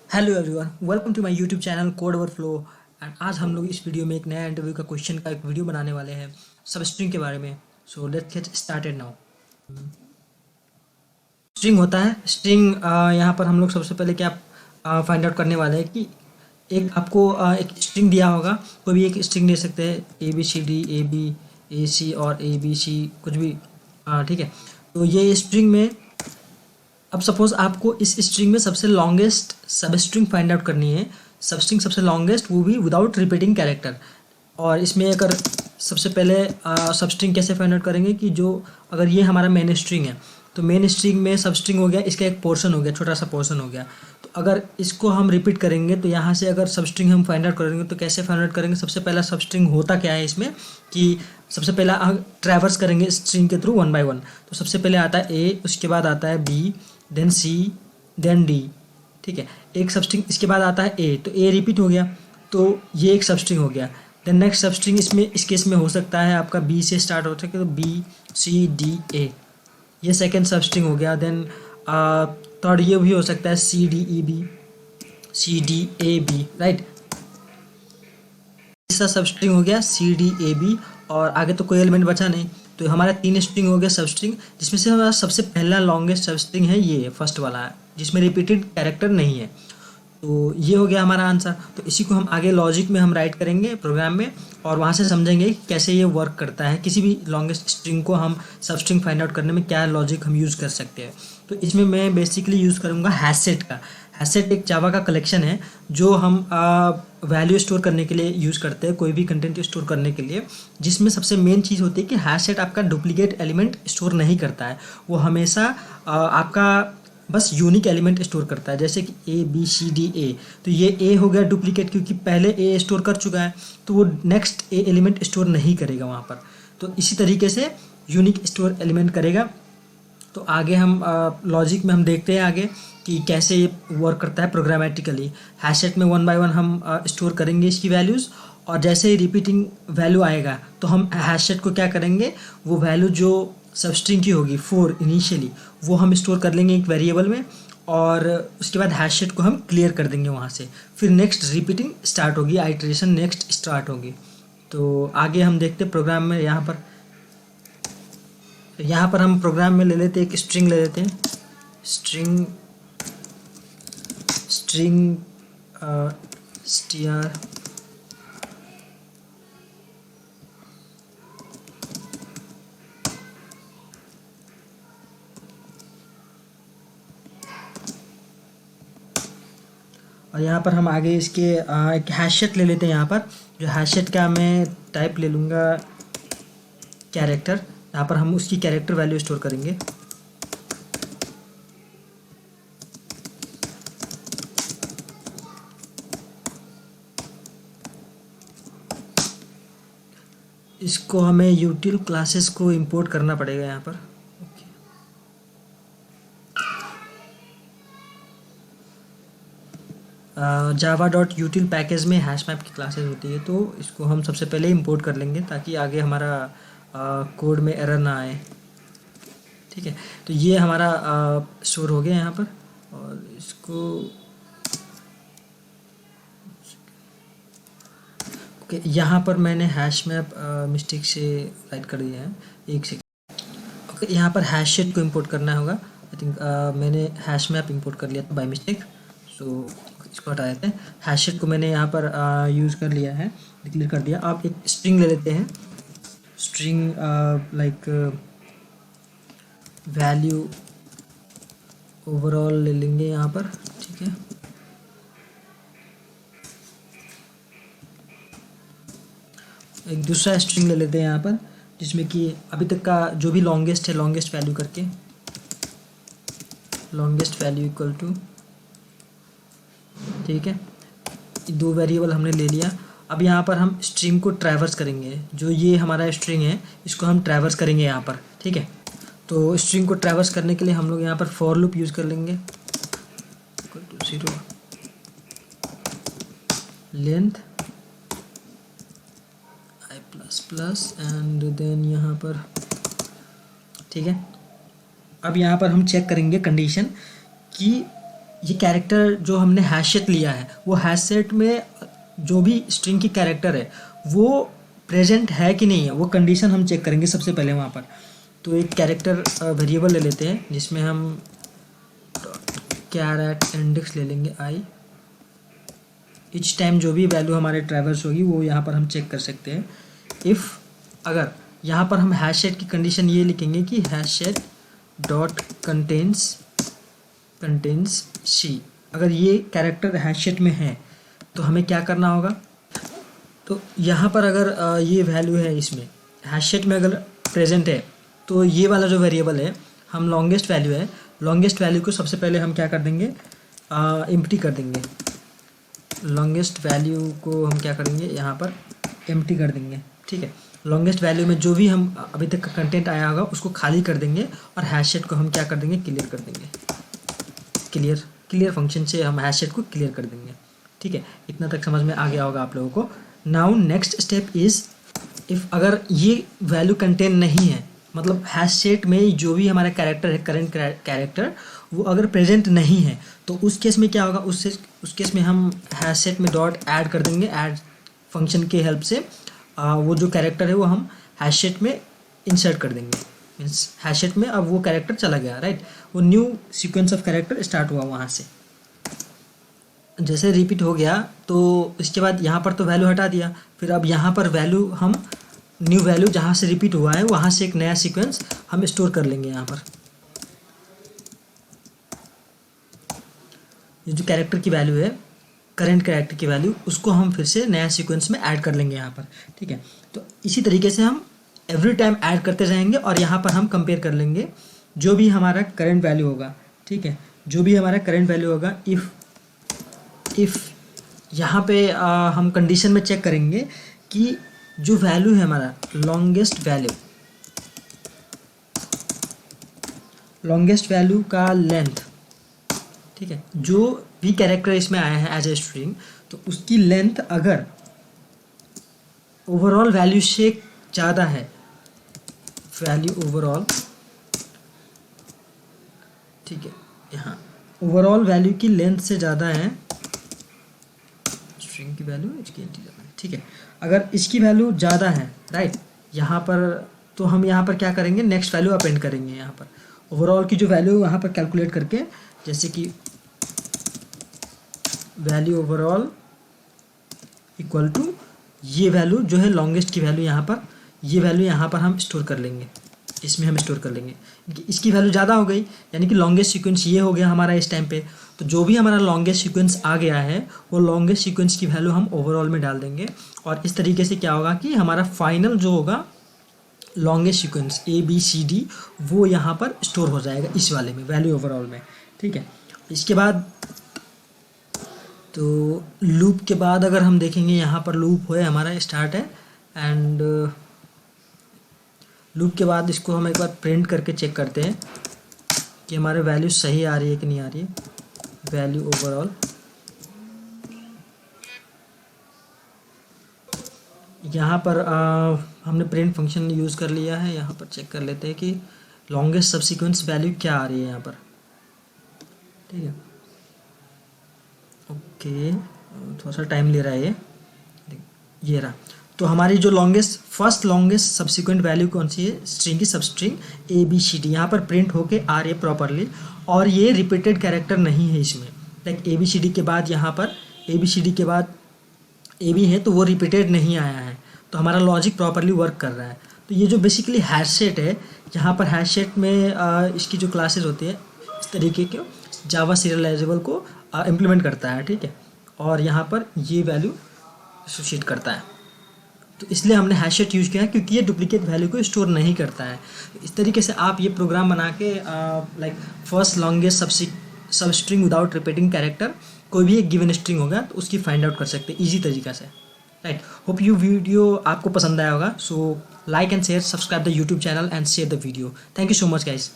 Hello everyone, welcome to my YouTube channel Code Overflow. And आज हम लोग इस वीडियो में एक नया इंटरव्यू का क्वेश्चन का एक वीडियो बनाने वाले हैं सब स्ट्रिंग के बारे में। So let's get started now. String होता है स्ट्रिंग। यहाँ पर हम लोग सबसे पहले क्या फाइंड आउट करने वाले हैं कि एक आपको एक स्ट्रिंग दिया होगा। कोई भी एक स्ट्रिंग दे सकते हैं, A B C D, A B, A C और ए बी सी, कुछ भी। ठीक है। तो ये स्ट्रिंग में अब सपोज आपको इस स्ट्रिंग में सबसे लॉन्गेस्ट सब स्ट्रिंग फाइंड आउट करनी है। सब स्ट्रिंग सबसे लॉन्गेस्ट, वो भी विदाउट रिपीटिंग कैरेक्टर। और इसमें अगर सबसे पहले सब स्ट्रिंग कैसे फाइंड आउट करेंगे कि जो अगर ये हमारा मेन स्ट्रिंग है, तो मेन स्ट्रिंग में सब स्ट्रिंग हो गया, इसका एक पोर्शन हो गया, छोटा सा पोर्शन हो गया। तो अगर इसको हम रिपीट करेंगे तो यहाँ से अगर सब स्ट्रिंग हम फाइंड आउट करेंगे तो कैसे फाइंड आउट करेंगे? सबसे पहला सब स्ट्रिंग होता क्या है इसमें कि सबसे पहला हम ट्रैवर्स करेंगे स्ट्रिंग के थ्रू वन बाय वन। तो सबसे पहले आता है ए, उसके बाद आता है बी, देन सी, देन डी। ठीक है। एक सबस्ट्रिंग इसके बाद आता है ए, तो ए रिपीट हो गया, तो ये एक सबस्ट्रिंग हो गया। देन नेक्स्ट सबस्ट्रिंग इसमें इस केस में हो सकता है आपका बी से स्टार्ट हो सके, तो बी सी डी ए, ये सेकेंड सबस्ट्रिंग हो गया। देन थर्ड ये भी हो सकता है C D E B, C D A B, right. तीसरा सब स्ट्रिंग हो गया सी डी ए बी, और आगे तो कोई एलिमेंट बचा नहीं, तो हमारा तीन स्ट्रिंग हो गया सब स्ट्रिंग, जिसमें से हमारा सबसे पहला लॉन्गेस्ट सब स्ट्रिंग है, ये फर्स्ट वाला है जिसमें रिपीटेड कैरेक्टर नहीं है। तो ये हो गया हमारा आंसर। तो इसी को हम आगे लॉजिक में हम राइट करेंगे प्रोग्राम में, और वहाँ से समझेंगे कि कैसे ये वर्क करता है। किसी भी लॉन्गेस्ट स्ट्रिंग को हम सब स्ट्रिंग फाइंड आउट करने में क्या लॉजिक हम यूज़ कर सकते हैं। तो इसमें मैं बेसिकली यूज़ करूँगा हैशसेट का। हैशसेट एक जावा का कलेक्शन है जो हम वैल्यू स्टोर करने के लिए यूज़ करते हैं, कोई भी कंटेंट स्टोर करने के लिए, जिसमें सबसे मेन चीज़ होती है कि हैशसेट आपका डुप्लीकेट एलिमेंट स्टोर नहीं करता है। वो हमेशा आपका बस यूनिक एलिमेंट स्टोर करता है। जैसे कि ए बी सी डी ए, तो ये ए हो गया डुप्लीकेट क्योंकि पहले ए स्टोर कर चुका है, तो वो नेक्स्ट ए एलिमेंट स्टोर नहीं करेगा वहाँ पर। तो इसी तरीके से यूनिक स्टोर एलिमेंट करेगा। तो आगे हम लॉजिक में हम देखते हैं आगे कि कैसे ये वर्क करता है प्रोग्रामेटिकली। हैशसेट में वन बाय वन हम स्टोर करेंगे इसकी वैल्यूज़, और जैसे ही रिपीटिंग वैल्यू आएगा तो हम हैशसेट को क्या करेंगे, वो वैल्यू जो सबस्ट्रिंग की होगी 4 इनिशियली, वो हम स्टोर कर लेंगे एक वेरिएबल में, और उसके बाद हैशसेट को हम क्लियर कर देंगे वहाँ से। फिर नेक्स्ट रिपीटिंग स्टार्ट होगी, आइट्रेशन नेक्स्ट स्टार्ट होगी। तो आगे हम देखते प्रोग्राम में। यहाँ पर हम प्रोग्राम में ले लेते एक स्ट्रिंग ले लेते हैं, स्ट्रिंग स्ट्रिंग स्ट्र और यहाँ पर हम आगे इसके एक हैशसेट ले लेते हैं। यहाँ पर जो हैशसेट का मैं टाइप ले लूँगा कैरेक्टर। यहाँ पर हम उसकी कैरेक्टर वैल्यू स्टोर करेंगे। इसको हमें यूटिल क्लासेस को इंपोर्ट करना पड़ेगा यहाँ पर। जावा डॉट यूटिल पैकेज में हैश मैप की क्लासेस होती है, तो इसको हम सबसे पहले इंपोर्ट कर लेंगे ताकि आगे हमारा कोड में एरर ना आए। ठीक है। तो ये हमारा स्टोर हो गया यहाँ पर, और इसको ओके, यहाँ पर मैंने हैश मैप मिस्टेक से राइट कर दिया है। एक सेकंड। ओके, यहाँ पर हैशसेट को इंपोर्ट करना होगा। आई थिंक मैंने हैश मैप इंपोर्ट कर लिया था बाय मिस्टेक, सो इसको हटा देते हैं। हैशसेट को मैंने यहाँ पर यूज़ कर लिया है, डिक्लेयर कर दिया। आप एक स्ट्रिंग ले लेते हैं, स्ट्रिंग लाइक वैल्यू ओवरऑल ले लेंगे यहाँ पर। ठीक है। एक दूसरा स्ट्रिंग ले लेते हैं यहाँ पर, जिसमें कि अभी तक का जो भी लॉन्गेस्ट है, लॉन्गेस्ट वैल्यू करके, लॉन्गेस्ट वैल्यू इक्वल टू, ठीक है। दो वेरिएबल हमने ले लिया। अब यहाँ पर हम स्ट्रिंग को ट्रैवर्स करेंगे। जो ये हमारा स्ट्रिंग है इसको हम ट्रैवर्स करेंगे यहाँ पर। ठीक है। तो स्ट्रिंग को ट्रैवर्स करने के लिए हम लोग यहाँ पर फॉर लूप यूज़ कर लेंगे, equal to 0 length i plus plus, and then यहाँ पर, ठीक है। अब यहाँ पर हम चेक करेंगे कंडीशन कि ये कैरेक्टर जो हमने हैश सेट लिया है वो हैश सेट में जो भी स्ट्रिंग की कैरेक्टर है वो प्रेजेंट है कि नहीं है, वो कंडीशन हम चेक करेंगे सबसे पहले वहाँ पर। तो एक कैरेक्टर वेरिएबल ले लेते हैं जिसमें हम कैरेट इंडेक्स ले लेंगे आई। इच टाइम जो भी वैल्यू हमारे ट्रैवर्स होगी वो यहाँ पर हम चेक कर सकते हैं। इफ़ अगर यहाँ पर हम हैश सेट की कंडीशन ये लिखेंगे कि हैश सेट डॉट कंटेन्स सी, अगर ये कैरेक्टर हैश सेट में है तो हमें क्या करना होगा। तो यहाँ पर अगर ये वैल्यू है इसमें हैश सेट में अगर प्रेजेंट है तो ये वाला जो वेरिएबल है हम लॉन्गेस्ट वैल्यू है, लॉन्गेस्ट वैल्यू को सबसे पहले हम क्या कर देंगे, एम्प्टी कर देंगे। लॉन्गेस्ट वैल्यू को हम क्या करेंगे यहाँ पर एम्प्टी कर देंगे, ठीक है। लॉन्गेस्ट वैल्यू में जो भी हम अभी तक का कंटेंट आया होगा उसको खाली कर देंगे और हैश सेट को हम क्या कर देंगे, क्लियर कर देंगे। क्लियर फंक्शन से हम हैश सेट को क्लियर कर देंगे, ठीक है। इतना तक समझ में आ गया होगा आप लोगों को। Now next step is if अगर ये वैल्यू कंटेन नहीं है, मतलब हैश सेट में जो भी हमारा कैरेक्टर है करंट कैरेक्टर वो अगर प्रेजेंट नहीं है तो उस केस में क्या होगा, उस केस में हम हैश सेट में डॉट ऐड कर देंगे। ऐड फंक्शन के हेल्प से वो जो कैरेक्टर है वो हम हैश सेट में इंसर्ट कर देंगे। मीन्स हैश सेट में अब वो कैरेक्टर चला गया, राइट। वो new sequence of character start हुआ वहाँ से। जैसे रिपीट हो गया तो इसके बाद यहाँ पर तो वैल्यू हटा दिया, फिर अब यहाँ पर वैल्यू हम न्यू वैल्यू जहाँ से रिपीट हुआ है वहाँ से एक नया सीक्वेंस हम स्टोर कर लेंगे। यहाँ पर ये जो कैरेक्टर की वैल्यू है, करंट कैरेक्टर की वैल्यू, उसको हम फिर से नया सीक्वेंस में ऐड कर लेंगे यहाँ पर, ठीक है। तो इसी तरीके से हम एवरी टाइम ऐड करते जाएंगे और यहाँ पर हम कंपेयर कर लेंगे जो भी हमारा करंट वैल्यू होगा, ठीक है। जो भी हमारा करंट वैल्यू होगा, इफ़ यहाँ पे हम कंडीशन में चेक करेंगे कि जो वैल्यू है हमारा लॉन्गेस्ट वैल्यू का लेंथ, ठीक है, जो भी कैरेक्टर इसमें आया है एज ए स्ट्रिंग, तो उसकी लेंथ अगर ओवरऑल वैल्यू से ज़्यादा है, वैल्यू ओवरऑल, ठीक है, यहाँ ओवरऑल वैल्यू की लेंथ से ज़्यादा है, स्ट्रिंग की वैल्यू इसकी ज़्यादा है, ठीक है। अगर इसकी वैल्यू ज़्यादा है, राइट, यहाँ पर तो हम यहाँ पर क्या करेंगे, नेक्स्ट वैल्यू अपेंड करेंगे। यहाँ पर ओवरऑल की जो वैल्यू यहाँ पर कैलकुलेट करके, जैसे कि वैल्यू ओवरऑल इक्वल टू ये वैल्यू जो है लॉन्गेस्ट की वैल्यू, यहाँ पर ये वैल्यू यहाँ पर हम स्टोर कर लेंगे, इसमें हम स्टोर कर लेंगे। इसकी वैल्यू ज़्यादा हो गई यानी कि लॉन्गेस्ट सीक्वेंस ये हो गया हमारा इस टाइम पे। तो जो भी हमारा लॉन्गेस्ट सीक्वेंस आ गया है वो लॉन्गेस्ट सीक्वेंस की वैल्यू हम ओवरऑल में डाल देंगे और इस तरीके से क्या होगा कि हमारा फाइनल जो होगा लॉन्गेस्ट सीक्वेंस ABCD वो यहाँ पर स्टोर हो जाएगा इस वाले में, वैल्यू ओवरऑल में, ठीक है। इसके बाद तो लूप के बाद अगर हम देखेंगे यहाँ पर लूप है हमारा स्टार्ट है एंड लूप के बाद इसको हम एक बार प्रिंट करके चेक करते हैं कि हमारे वैल्यू सही आ रही है कि नहीं आ रही है। वैल्यू ओवरऑल यहाँ पर हमने प्रिंट फंक्शन यूज़ कर लिया है। यहाँ पर चेक कर लेते हैं कि लॉन्गेस्ट सबसीक्वेंस वैल्यू क्या आ रही है यहाँ पर, ठीक है। ओके, थोड़ा सा टाइम ले रहा है ये रहा। तो हमारी जो फर्स्ट लॉन्गेस्ट सब्सिक्वेंट वैल्यू कौन सी है, स्ट्रिंग की सबस्ट्रिंग ABCD यहाँ पर प्रिंट होके आ रही है प्रॉपरली और ये रिपीटेड कैरेक्टर नहीं है इसमें। लाइक ABCD के बाद यहाँ पर ABCD के बाद AB है तो वो रिपीटेड नहीं आया है, तो हमारा लॉजिक प्रॉपरली वर्क कर रहा है। तो ये जो बेसिकली हैश सेट है, यहाँ पर हैश सेट में इसकी जो क्लासेस होती है इस तरीके के जावा सीरियलाइजेबल को इम्प्लीमेंट करता है, ठीक है। और यहाँ पर ये वैल्यू एसोसिएट करता है, तो इसलिए हमने हैश सेट यूज़ किया है क्योंकि ये डुप्लीकेट वैल्यू को स्टोर नहीं करता है। इस तरीके से आप ये प्रोग्राम बना के लाइक फर्स्ट लॉन्गेस्ट सब स्ट्रिंग विदाउट रिपीटिंग कैरेक्टर, कोई भी एक गिवन स्ट्रिंग होगा तो उसकी फाइंड आउट कर सकते हैं ईजी तरीका से, राइट। होप यू वीडियो आपको पसंद आया होगा। So like and share, subscribe the YouTube channel and share the video. Thank you so much guys.